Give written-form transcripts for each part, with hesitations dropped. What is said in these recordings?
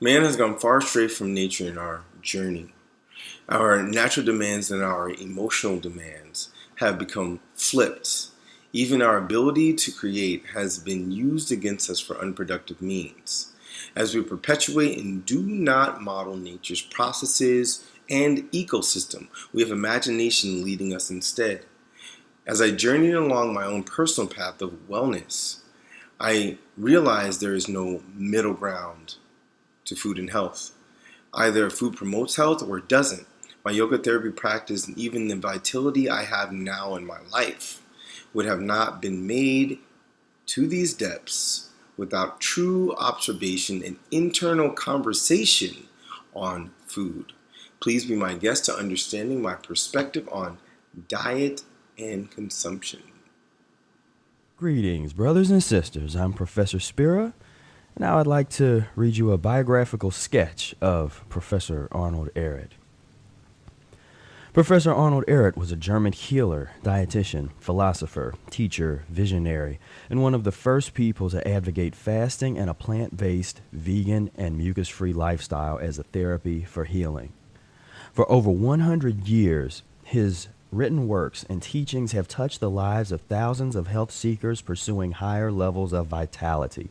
Man has gone far astray from nature in our journey. Our natural demands and our emotional demands have become flipped. Even our ability to create has been used against us for unproductive means. As we perpetuate and do not model nature's processes and ecosystem, we have imagination leading us instead. As I journeyed along my own personal path of wellness, I realized there is no middle ground to food and health. Either food promotes health or it doesn't. My yoga therapy practice and even the vitality I have now in my life would have not been made to these depths without true observation and internal conversation on food. Please be my guest to understanding my perspective on diet and consumption. Greetings, brothers and sisters. I'm Professor Spira, and now I'd like to read you a biographical sketch of Professor Arnold Ehret. Professor Arnold Ehret was a German healer, dietitian, philosopher, teacher, visionary, and one of the first people to advocate fasting and a plant-based, vegan, and mucus-free lifestyle as a therapy for healing. For over 100 years, his written works and teachings have touched the lives of thousands of health seekers pursuing higher levels of vitality.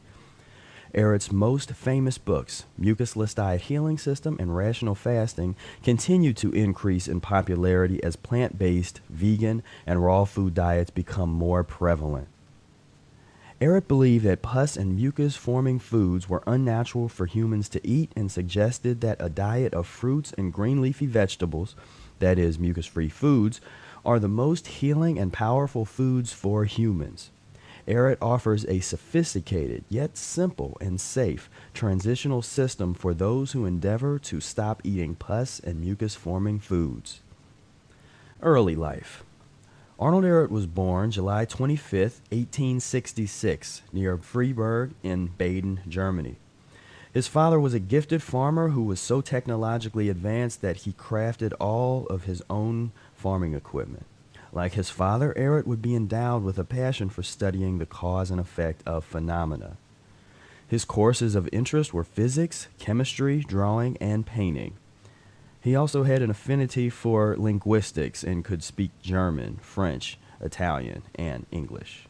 Ehret's most famous books, Mucusless Diet Healing System and Rational Fasting, continue to increase in popularity as plant-based, vegan, and raw food diets become more prevalent. Ehret believed that pus and mucus-forming foods were unnatural for humans to eat and suggested that a diet of fruits and green leafy vegetables, that is, mucus-free foods, are the most healing and powerful foods for humans. Ehret offers a sophisticated, yet simple and safe, transitional system for those who endeavor to stop eating pus and mucus-forming foods. Early life. Arnold Ehret was born July 25, 1866, near Freiburg in Baden, Germany. His father was a gifted farmer who was so technologically advanced that he crafted all of his own farming equipment. Like his father, Ehret would be endowed with a passion for studying the cause and effect of phenomena. His courses of interest were physics, chemistry, drawing, and painting. He also had an affinity for linguistics and could speak German, French, Italian, and English.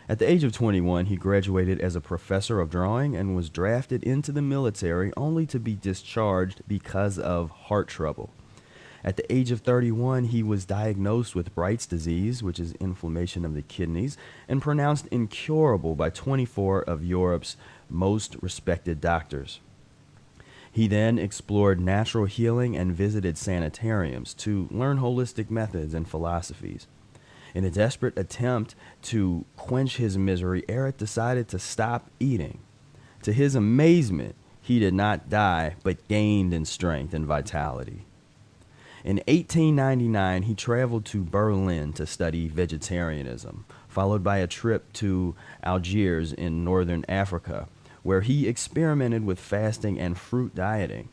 At the age of 21, he graduated as a professor of drawing and was drafted into the military only to be discharged because of heart trouble. At the age of 31, he was diagnosed with Bright's disease, which is inflammation of the kidneys, and pronounced incurable by 24 of Europe's most respected doctors. He then explored natural healing and visited sanitariums to learn holistic methods and philosophies. In a desperate attempt to quench his misery, Ehret decided to stop eating. To his amazement, he did not die, but gained in strength and vitality. In 1899, he traveled to Berlin to study vegetarianism, followed by a trip to Algiers in northern Africa, where he experimented with fasting and fruit dieting.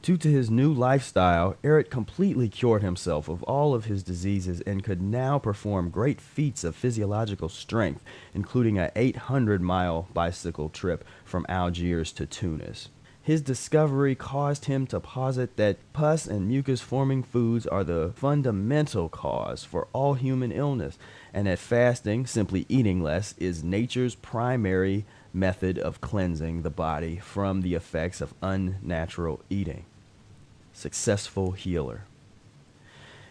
Due to his new lifestyle, Ehret completely cured himself of all of his diseases and could now perform great feats of physiological strength, including an 800-mile bicycle trip from Algiers to Tunis. His discovery caused him to posit that pus and mucus-forming foods are the fundamental cause for all human illness, and that fasting, simply eating less, is nature's primary method of cleansing the body from the effects of unnatural eating. Successful healer.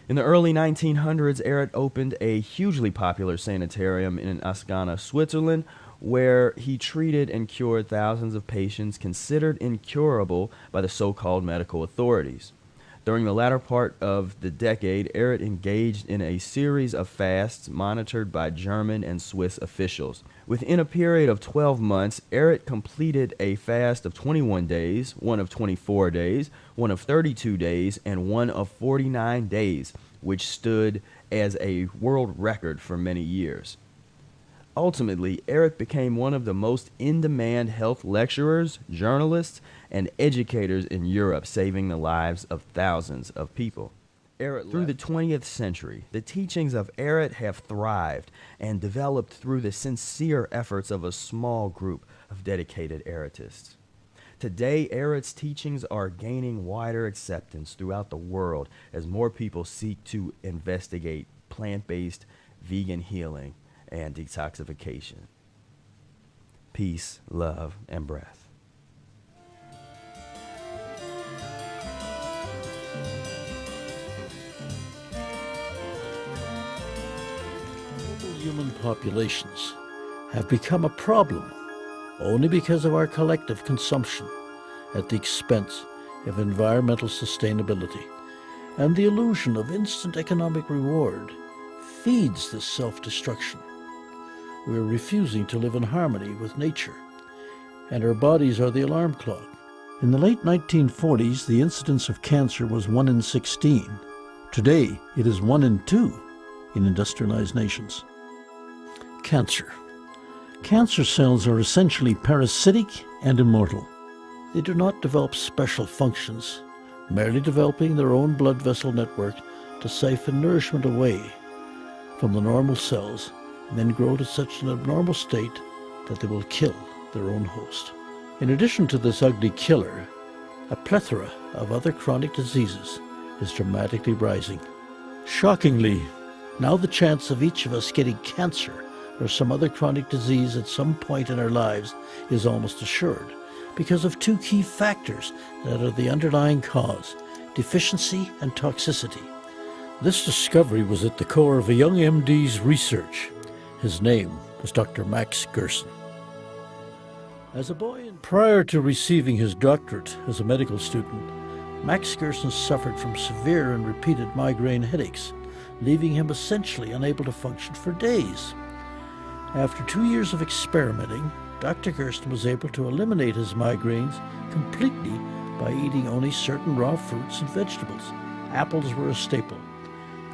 In the early 1900s, Ehret opened a hugely popular sanitarium in Ascona, Switzerland, where he treated and cured thousands of patients considered incurable by the so-called medical authorities. During the latter part of the decade, Ehret engaged in a series of fasts monitored by German and Swiss officials. Within a period of 12 months, Ehret completed a fast of 21 days, one of 24 days, one of 32 days, and one of 49 days, which stood as a world record for many years. Ultimately, Ehret became one of the most in-demand health lecturers, journalists, and educators in Europe, saving the lives of thousands of people. Through the 20th century, the teachings of Ehret have thrived and developed through the sincere efforts of a small group of dedicated Ehretists. Today, Eretz teachings are gaining wider acceptance throughout the world as more people seek to investigate plant-based vegan healing and detoxification. Peace, love, and breath. Human populations have become a problem only because of our collective consumption at the expense of environmental sustainability, and the illusion of instant economic reward feeds this self-destruction. We are refusing to live in harmony with nature, and our bodies are the alarm clock. In the late 1940s, the incidence of cancer was 1 in 16. Today, it is 1 in 2 in industrialized nations. Cancer. Cancer cells are essentially parasitic and immortal. They do not develop special functions, merely developing their own blood vessel network to siphon nourishment away from the normal cells and then grow to such an abnormal state that they will kill their own host. In addition to this ugly killer, a plethora of other chronic diseases is dramatically rising. Shockingly, now the chance of each of us getting cancer or some other chronic disease at some point in our lives is almost assured because of 2 key factors that are the underlying cause: deficiency and toxicity. This discovery was at the core of a young MD's research. His name was Dr. Max Gerson. As a boy, prior to receiving his doctorate as a medical student, Max Gerson suffered from severe and repeated migraine headaches, leaving him essentially unable to function for days. After 2 years of experimenting, Dr. Gerson was able to eliminate his migraines completely by eating only certain raw fruits and vegetables. Apples were a staple.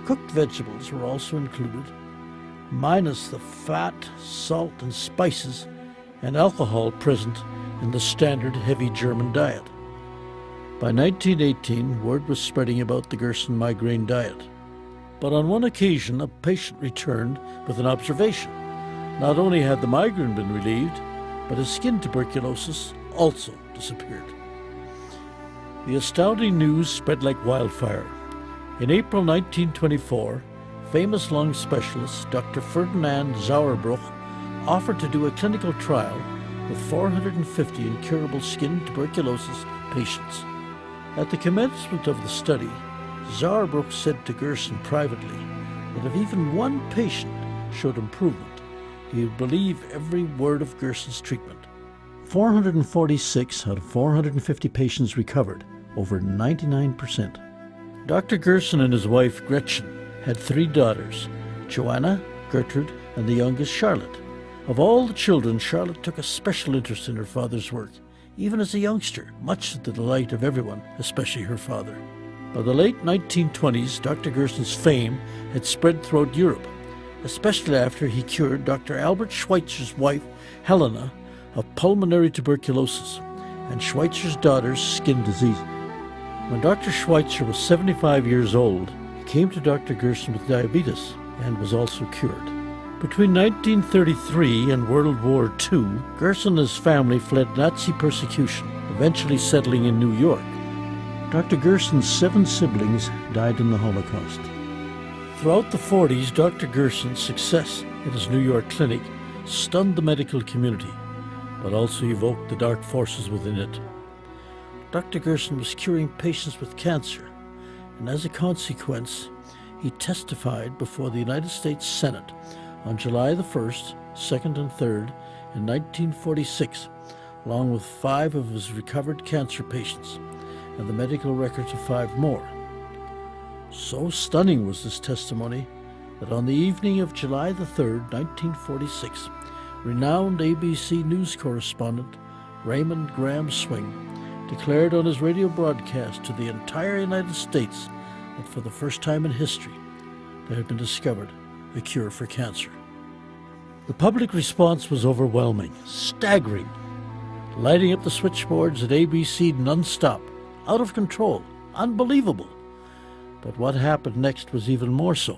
Cooked vegetables were also included, minus the fat, salt, and spices and alcohol present in the standard heavy German diet. By 1918, word was spreading about the Gerson migraine diet. But on one occasion, a patient returned with an observation. Not only had the migraine been relieved, but his skin tuberculosis also disappeared. The astounding news spread like wildfire. In April 1924, famous lung specialist Dr. Ferdinand Sauerbruch offered to do a clinical trial with 450 incurable skin tuberculosis patients. At the commencement of the study, Sauerbruch said to Gerson privately that if even one patient showed improvement, he would believe every word of Gerson's treatment. 446 out of 450 patients recovered, over 99%. Dr. Gerson and his wife Gretchen had 3 daughters, Joanna, Gertrude, and the youngest Charlotte. Of all the children, Charlotte took a special interest in her father's work, even as a youngster, much to the delight of everyone, especially her father. By the late 1920s, Dr. Gerson's fame had spread throughout Europe, especially after he cured Dr. Albert Schweitzer's wife, Helena, of pulmonary tuberculosis and Schweitzer's daughter's skin disease. When Dr. Schweitzer was 75 years old, he came to Dr. Gerson with diabetes and was also cured. Between 1933 and World War II, Gerson and his family fled Nazi persecution, eventually settling in New York. Dr. Gerson's 7 siblings died in the Holocaust. Throughout the 40s, Dr. Gerson's success at his New York clinic stunned the medical community, but also evoked the dark forces within it. Dr. Gerson was curing patients with cancer, and as a consequence, he testified before the United States Senate on July the 1st, 2nd, and 3rd in 1946, along with 5 of his recovered cancer patients and the medical records of 5 more. So stunning was this testimony that on the evening of July the 3rd, 1946, renowned ABC News correspondent Raymond Graham Swing declared on his radio broadcast to the entire United States that for the first time in history, there had been discovered a cure for cancer. The public response was overwhelming, staggering, lighting up the switchboards at ABC non-stop, out of control, unbelievable. But what happened next was even more so.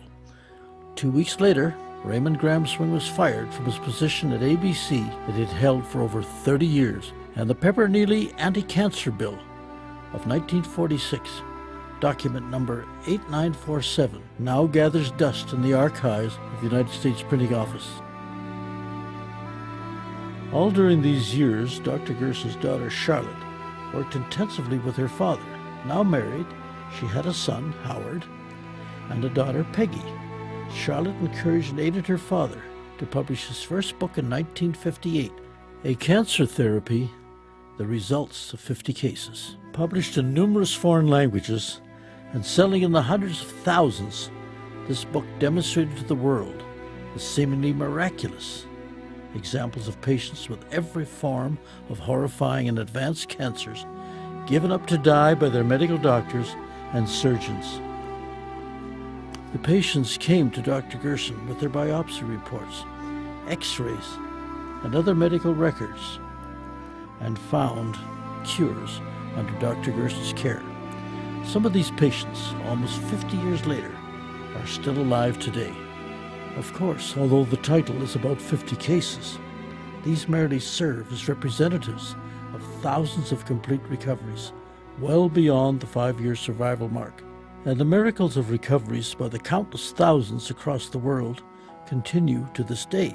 2 weeks later, Raymond Graham Swing was fired from his position at ABC that he had held for over 30 years And the Pepper-Neely Anti-Cancer Bill of 1946, document number 8947, now gathers dust in the archives of the United States Printing Office. All during these years, Dr. Gerson's daughter Charlotte worked intensively with her father. Now married, she had a son, Howard, and a daughter, Peggy. Charlotte encouraged and aided her father to publish his first book in 1958, A Cancer Therapy, The Results of 50 Cases. Published in numerous foreign languages and selling in the hundreds of thousands, this book demonstrated to the world the seemingly miraculous examples of patients with every form of horrifying and advanced cancers given up to die by their medical doctors and surgeons. The patients came to Dr. Gerson with their biopsy reports, x-rays, and other medical records, and found cures under Dr. Gerson's care. Some of these patients, almost 50 years later, are still alive today. Of course, although the title is about 50 cases, these merely serve as representatives of thousands of complete recoveries, well beyond the 5-year survival mark. And the miracles of recoveries by the countless thousands across the world continue to this day.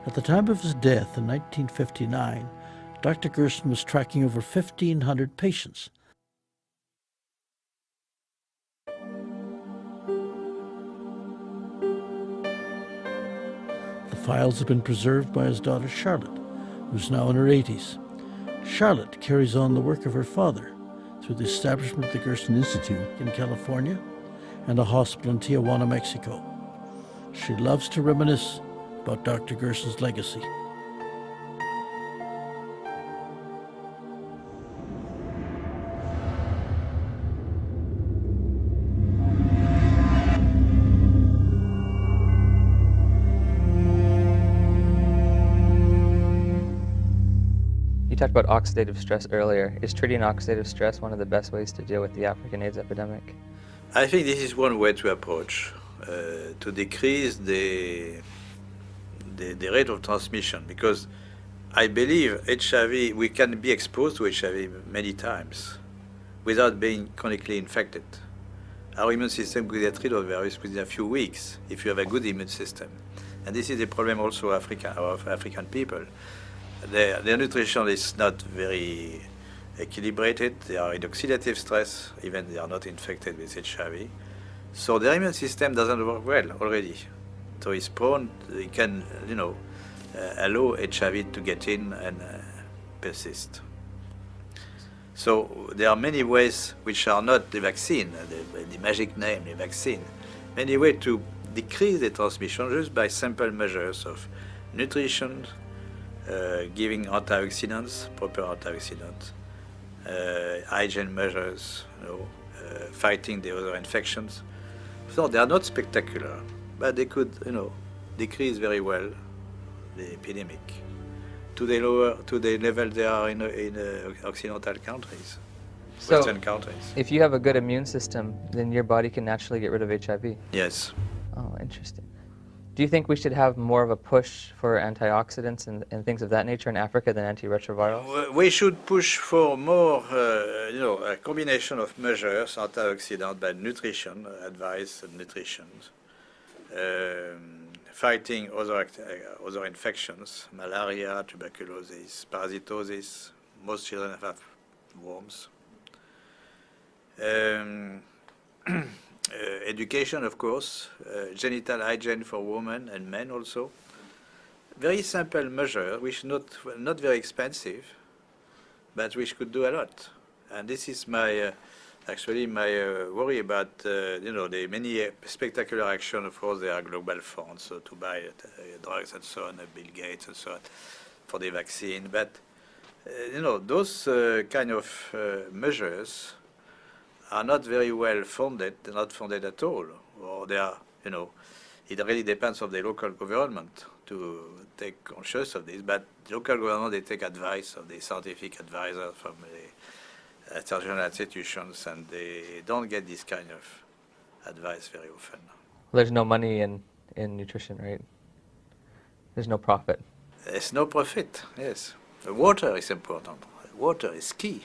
At the time of his death in 1959, Dr. Gerson was tracking over 1,500 patients. The files have been preserved by his daughter Charlotte, who's now in her 80s. Charlotte carries on the work of her father through the establishment of the Gerson Institute in California and a hospital in Tijuana, Mexico. She loves to reminisce about Dr. Gerson's legacy. You talked about oxidative stress earlier. Is treating oxidative stress one of the best ways to deal with the African AIDS epidemic? I think this is one way to approach, to decrease the rate of transmission, because I believe HIV, we can be exposed to HIV many times without being chronically infected. Our immune system could get rid of the virus within a few weeks if you have a good immune system. And this is the problem also of African people. Their nutrition is not very equilibrated. They are in oxidative stress, even they are not infected with HIV. So their immune system doesn't work well already. So it's prone, it can, allow HIV to get in and persist. So there are many ways which are not the vaccine, the magic name, the vaccine. Many ways to decrease the transmission just by simple measures of nutrition, giving antioxidants, proper antioxidants, hygiene measures, fighting the other infections. So they are not spectacular, but they could, decrease very well the epidemic to the level they are in Occidental countries, So, Western countries. if you have a good immune system, then your body can naturally get rid of HIV. Yes. Oh, interesting. Do you think we should have more of a push for antioxidants and things of that nature in Africa than antiretrovirals? We should push for more, a combination of measures, antioxidant by nutrition, advice and nutrition, fighting other infections, malaria, tuberculosis, parasitosis. Most children have worms. Education, of course, genital hygiene for women and men also. Very simple measure, which not very expensive, but which could do a lot. And this is my worry about the many spectacular action. Of course, there are global funds to buy drugs and so on, Bill Gates and so on, for the vaccine. But those kind of measures are not very well funded, not funded at all, or they are, it really depends on the local government to take conscious of this, but the local government, they take advice of the scientific advisors from the international institutions, and they don't get this kind of advice very often. There's no money in nutrition, right? There's no profit. There's no profit, yes. Water is important. Water is key.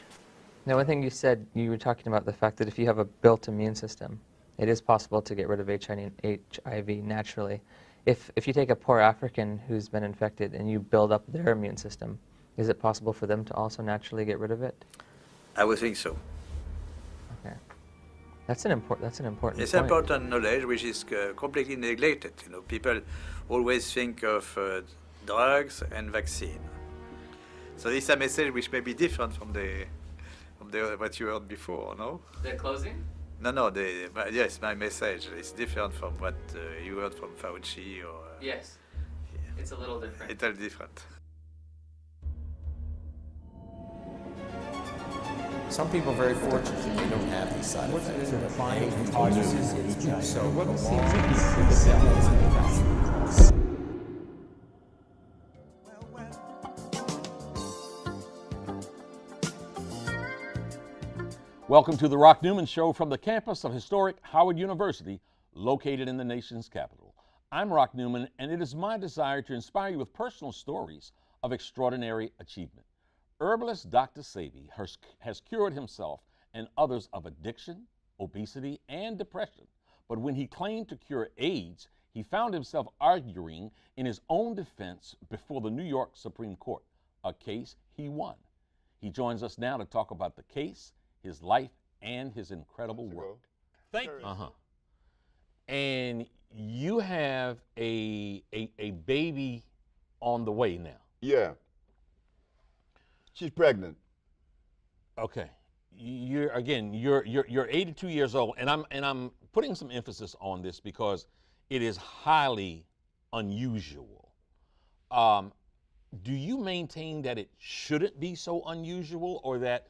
Now, one thing you said, you were talking about the fact that if you have a built immune system, it is possible to get rid of HIV naturally. If you take a poor African who's been infected and you build up their immune system, is it possible for them to also naturally get rid of it? I would think so. Okay. That's an important It's point. important knowledge which is completely neglected. You know, people always think of drugs and vaccine. So this is a message which may be different from the what you heard before, no? The closing? No. Yes, my message is different from what you heard from Fauci or. Yes. It's a little different. It's a little different. Some people are very fortunate that they don't have these side effects. But others, it's been so Welcome to the Rock Newman Show from the campus of historic Howard University, located in the nation's capital. I'm Rock Newman, and it is my desire to inspire you with personal stories of extraordinary achievement. Herbalist Dr. Sebi has cured himself and others of addiction, obesity, and depression. But when he claimed to cure AIDS, he found himself arguing in his own defense before the New York Supreme Court, a case he won. He joins us now to talk about the case, his life, and his incredible work. Thank you. And you have a baby on the way now. Yeah. She's pregnant. Okay. You're 82 years old, and I'm putting some emphasis on this because it is highly unusual. Do you maintain that it shouldn't be so unusual, or that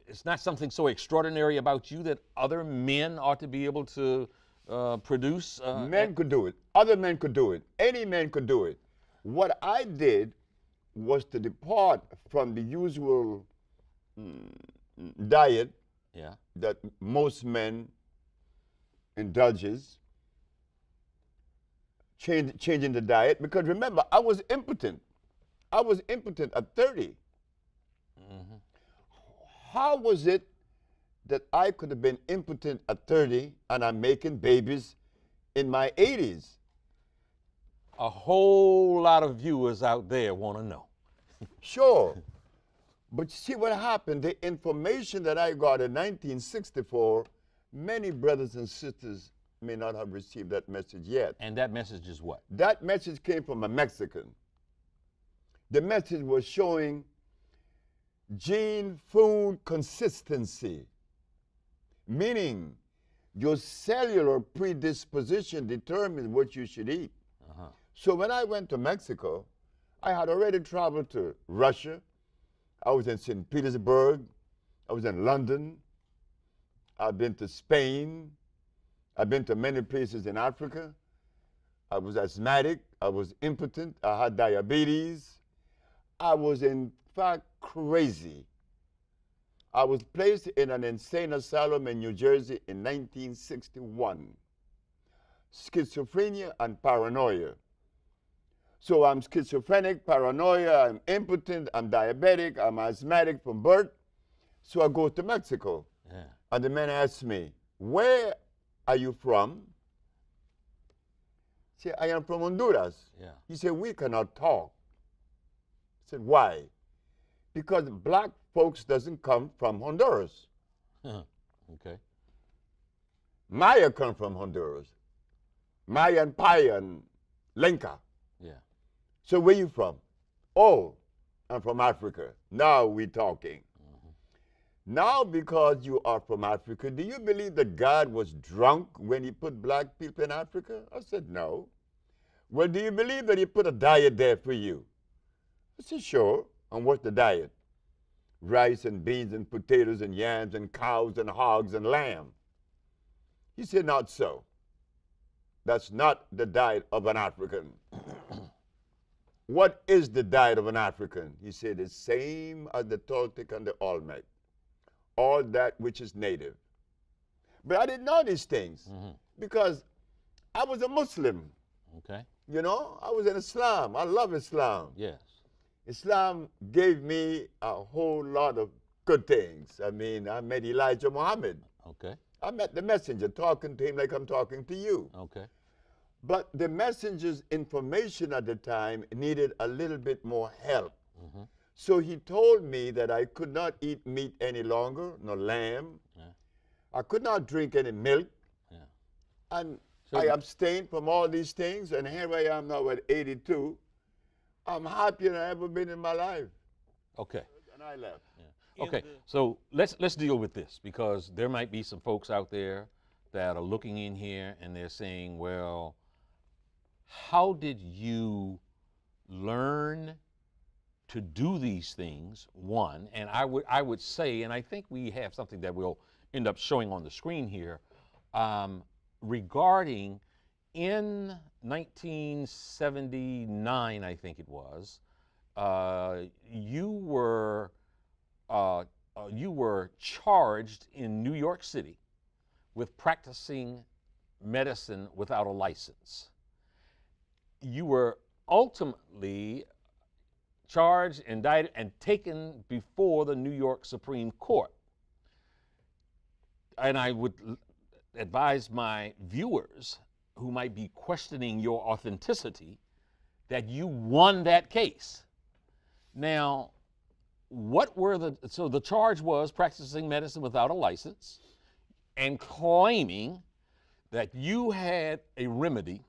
it's not something so extraordinary about you that other men ought to be able to produce? Men could do it. Other men could do it. Any man could do it. What I did was to depart from the usual diet that most men indulges, changing the diet, because remember, I was impotent. I was impotent at 30. Mm-hmm. How was it that I could have been impotent at 30 and I'm making babies in my 80s? A whole lot of viewers out there want to know. Sure. But you see what happened? The information that I got in 1964, many brothers and sisters may not have received that message yet. And that message is what? That message came from a Mexican. The message was showing gene food consistency, meaning your cellular predisposition determines what you should eat. So when I went to Mexico, I had already traveled to Russia. I was in St. Petersburg. I was in London. I've been to Spain. I've been to many places in Africa. I was asthmatic. I was impotent. I had diabetes. I was, in fact, crazy. I was placed in an insane asylum in New Jersey in 1961. Schizophrenia and paranoia. So I'm schizophrenic, paranoia, I'm impotent, I'm diabetic, I'm asthmatic from birth. So I go to Mexico. Yeah. And the man asks me, where are you from? I said, I am from Honduras. Yeah. He said, we cannot talk. I said, why? Because black folks doesn't come from Honduras. Okay. Maya come from Honduras. Maya and Paya and Lenca. Yeah. So where you from? Oh, I'm from Africa. Now we're talking. Mm-hmm. Now because you are from Africa, do you believe that God was drunk when he put black people in Africa? I said, no. Well, do you believe that he put a diet there for you? I said, sure. And what's the diet? Rice and beans and potatoes and yams and cows and hogs and lamb. He said, not so. That's not the diet of an African. What is the diet of an African? He said, the same as the Toltec and the Olmec. All that which is native. But I didn't know these things because I was a Muslim. Okay. You know, I was in Islam. I love Islam. Yes. Islam gave me a whole lot of good things. I mean, I met Elijah Muhammad. Okay. I met the messenger, talking to him like I'm talking to you. Okay. But the messenger's information at the time needed a little bit more help. Mm-hmm. So he told me that I could not eat meat any longer, no lamb. Yeah. I could not drink any milk. Yeah. And So I abstained from all these things, and here I am now at 82. I'm happier than I've ever been in my life. Okay. And I left. Okay, so let's deal with this, because there might be some folks out there that are looking in here and they're saying, well, how did you learn to do these things? One, and I would say, and I think we have something that we'll end up showing on the screen here, regarding in 1979, I think it was, you were charged in New York City with practicing medicine without a license. You were ultimately charged, indicted, and taken before the New York Supreme Court. And I would advise my viewers who might be questioning your authenticity that you won that case. Now, so the charge was practicing medicine without a license and claiming that you had a remedy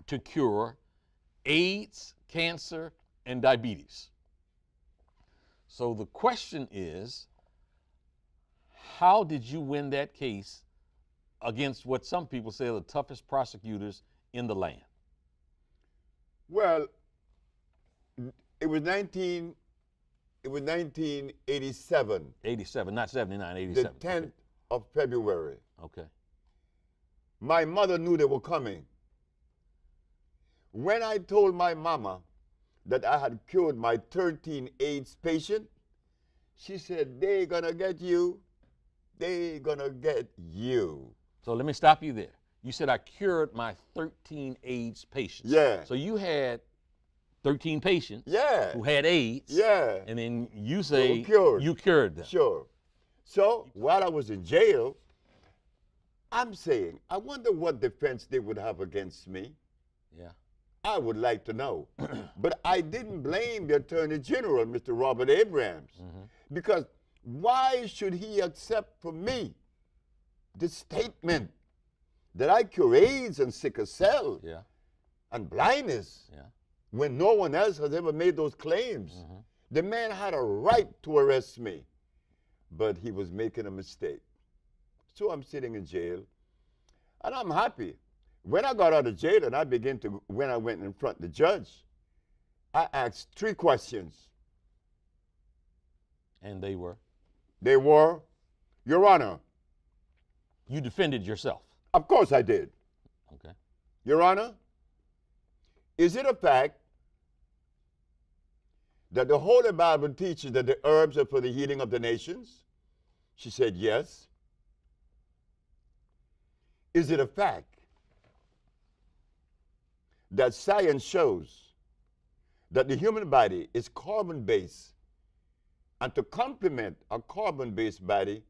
to cure AIDS, cancer, and diabetes. So the question is, how did you win that case against what some people say are the toughest prosecutors in the land? Well, it was 1987. 87, not 79, The 87. 10th of February. Okay. My mother knew they were coming. When I told my mama that I had cured my 13 AIDS patient, she said, "They're gonna get you. They're gonna get you." So let me stop you there. You said I cured my 13 AIDS patients. Yeah. So you had 13 patients Yeah. who had AIDS. Yeah. And then you say were cured. you cured them. Sure. So while I was in jail, I'm saying, I wonder what defense they would have against me. Yeah. I would like to know. But I didn't blame the Attorney General, Mr. Robert Abrams, because why should he accept from me the statement that I cure AIDS and sickle cell Yeah. and blindness Yeah. when no one else has ever made those claims? The man had a right to arrest me, but he was making a mistake. So I'm sitting in jail, and I'm happy. When I got out of jail and when I went in front of the judge, I asked 3 questions. And they were? They were, Your Honor, You defended yourself. of course I did. Okay. Your Honor, is it a fact that the Holy Bible teaches that the herbs are for the healing of the nations? She said, yes. Is it a fact that science shows that the human body is carbon-based, and to complement a carbon-based body,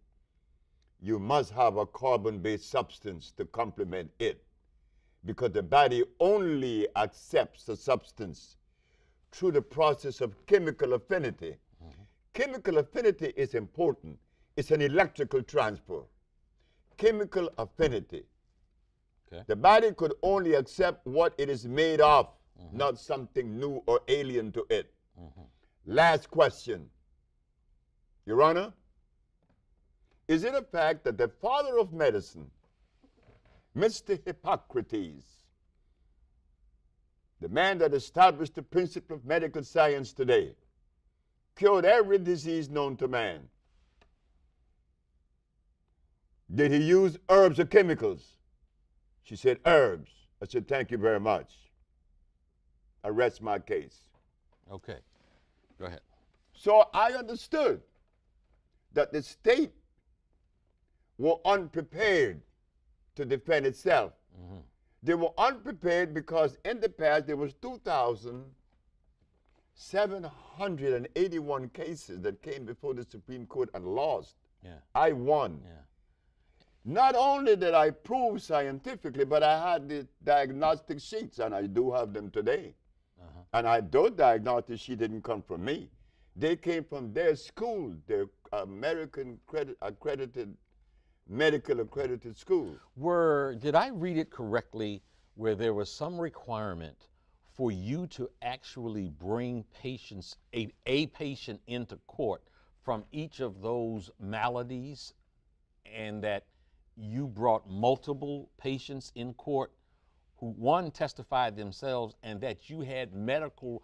you must have a carbon-based substance to complement it, because the body only accepts the substance through the process of chemical affinity. Chemical affinity is important. It's an electrical transfer. Chemical affinity. Okay. The body could only accept what it is made of, not something new or alien to it. Last question. Your Honor, is it a fact that the father of medicine, Mr. Hippocrates, the man that established the principle of medical science today, cured every disease known to man? Did he use herbs or chemicals? She said, herbs. I said, thank you very much. I rest my case. Okay. Go ahead. So I understood that the state were unprepared to defend itself. They were unprepared because in the past there was 2,000 781 cases that came before the Supreme Court and lost. Yeah. I won. Yeah. Not only did I prove scientifically, but I had the diagnostic sheets, and I do have them today. And those diagnostic sheets didn't come from me. They came from their school, their American accredited, medical accredited school. Did I read it correctly where there was some requirement for you to actually bring patients, a patient into court from each of those maladies, and that you brought multiple patients in court who, one, testified themselves, and that you had medical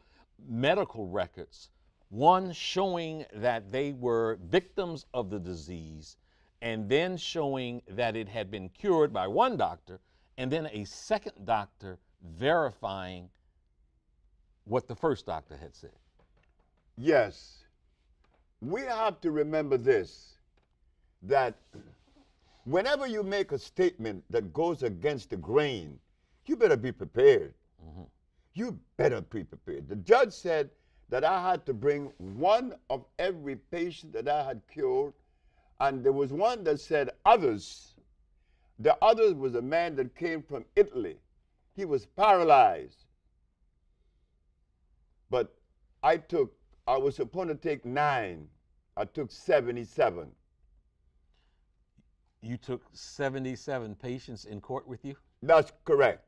records, one showing that they were victims of the disease, and then showing that it had been cured by one doctor, and then a second doctor verifying what the first doctor had said? Yes. We have to remember this, that whenever you make a statement that goes against the grain, you better be prepared. You better be prepared. The judge said that I had to bring one of every patient that I had cured, and there was one that said others. The others was a man that came from Italy. He was paralyzed. But I was supposed to take 9. I took 77. You took 77 patients in court with you? That's correct.